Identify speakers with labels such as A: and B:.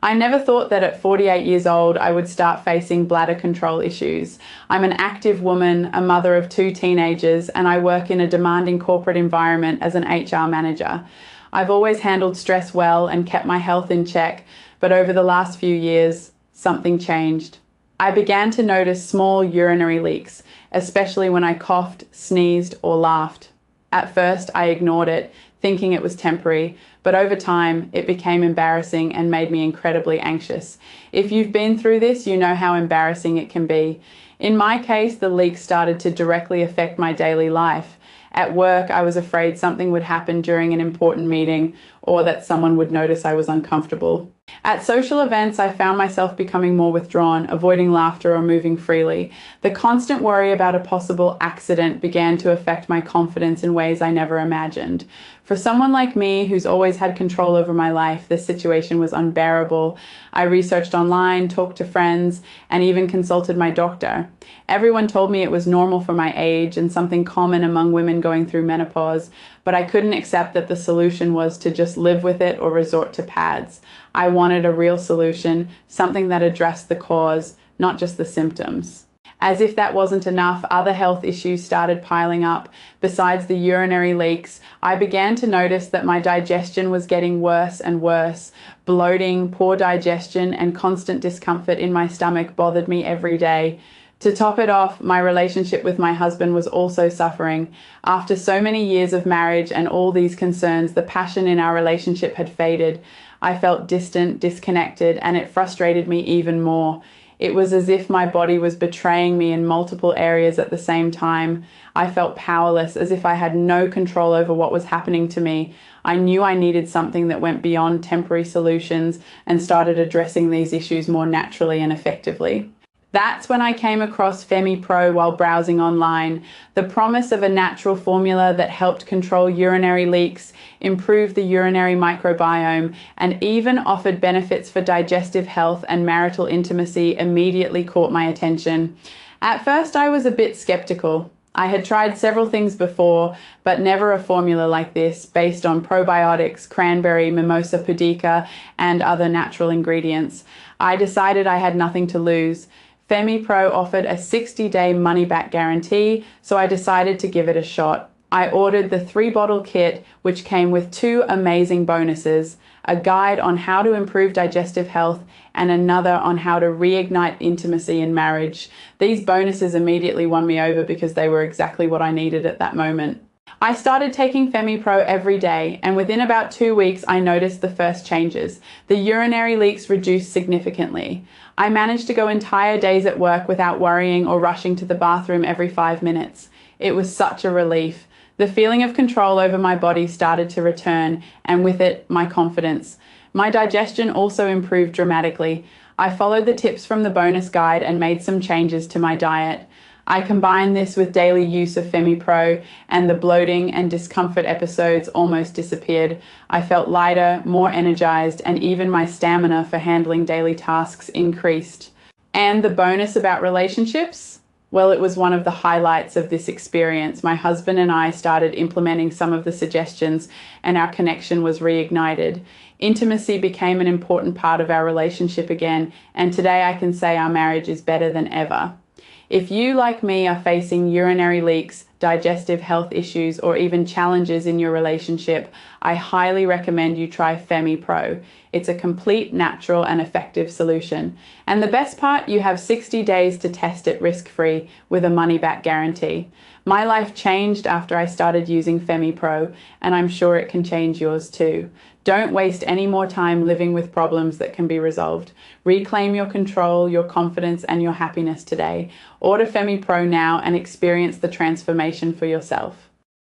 A: I never thought that at 48 years old I would start facing bladder control issues. I'm an active woman, a mother of 2 teenagers, and I work in a demanding corporate environment as an HR manager. I've always handled stress well and kept my health in check, but over the last few years, something changed. I began to notice small urinary leaks, especially when I coughed, sneezed, or laughed. At first, I ignored it, thinking it was temporary, but over time, it became embarrassing and made me incredibly anxious. If you've been through this, you know how embarrassing it can be. In my case, the leaks started to directly affect my daily life. At work, I was afraid something would happen during an important meeting or that someone would notice I was uncomfortable. At social events, I found myself becoming more withdrawn, avoiding laughter or moving freely. The constant worry about a possible accident began to affect my confidence in ways I never imagined. For someone like me, who's always had control over my life, this situation was unbearable. I researched online, talked to friends, and even consulted my doctor. Everyone told me it was normal for my age and something common among women going through menopause, but I couldn't accept that the solution was to just live with it or resort to pads. I wanted a real solution, something that addressed the cause, not just the symptoms. As if that wasn't enough, other health issues started piling up. Besides the urinary leaks, I began to notice that my digestion was getting worse and worse. Bloating, poor digestion, and constant discomfort in my stomach bothered me every day. To top it off, my relationship with my husband was also suffering. After so many years of marriage and all these concerns, the passion in our relationship had faded. I felt distant, disconnected, and it frustrated me even more. It was as if my body was betraying me in multiple areas at the same time. I felt powerless, as if I had no control over what was happening to me. I knew I needed something that went beyond temporary solutions and started addressing these issues more naturally and effectively. That's when I came across FemiPro while browsing online. The promise of a natural formula that helped control urinary leaks, improve the urinary microbiome, and even offered benefits for digestive health and marital intimacy immediately caught my attention. At first, I was a bit skeptical. I had tried several things before, but never a formula like this, based on probiotics, cranberry, mimosa pudica, and other natural ingredients. I decided I had nothing to lose. FemiPro offered a 60-day money-back guarantee, so I decided to give it a shot. I ordered the 3-bottle kit, which came with 2 amazing bonuses, a guide on how to improve digestive health and another on how to reignite intimacy in marriage. These bonuses immediately won me over because they were exactly what I needed at that moment. I started taking FemiPro every day, and within about 2 weeks, I noticed the first changes. The urinary leaks reduced significantly. I managed to go entire days at work without worrying or rushing to the bathroom every 5 minutes. It was such a relief. The feeling of control over my body started to return, and with it, my confidence. My digestion also improved dramatically. I followed the tips from the bonus guide and made some changes to my diet. I combined this with daily use of FemiPro, and the bloating and discomfort episodes almost disappeared. I felt lighter, more energized, and even my stamina for handling daily tasks increased. And the bonus about relationships? Well, it was one of the highlights of this experience. My husband and I started implementing some of the suggestions, and our connection was reignited. Intimacy became an important part of our relationship again, and today I can say our marriage is better than ever. If you, like me, are facing urinary leaks, digestive health issues, or even challenges in your relationship, I highly recommend you try FemiPro. It's a complete, natural, and effective solution. And the best part, you have 60 days to test it risk-free with a money-back guarantee. My life changed after I started using FemiPro, and I'm sure it can change yours too. Don't waste any more time living with problems that can be resolved. Reclaim your control, your confidence, and your happiness today. Order FemiPro now and experience the transformation for yourself.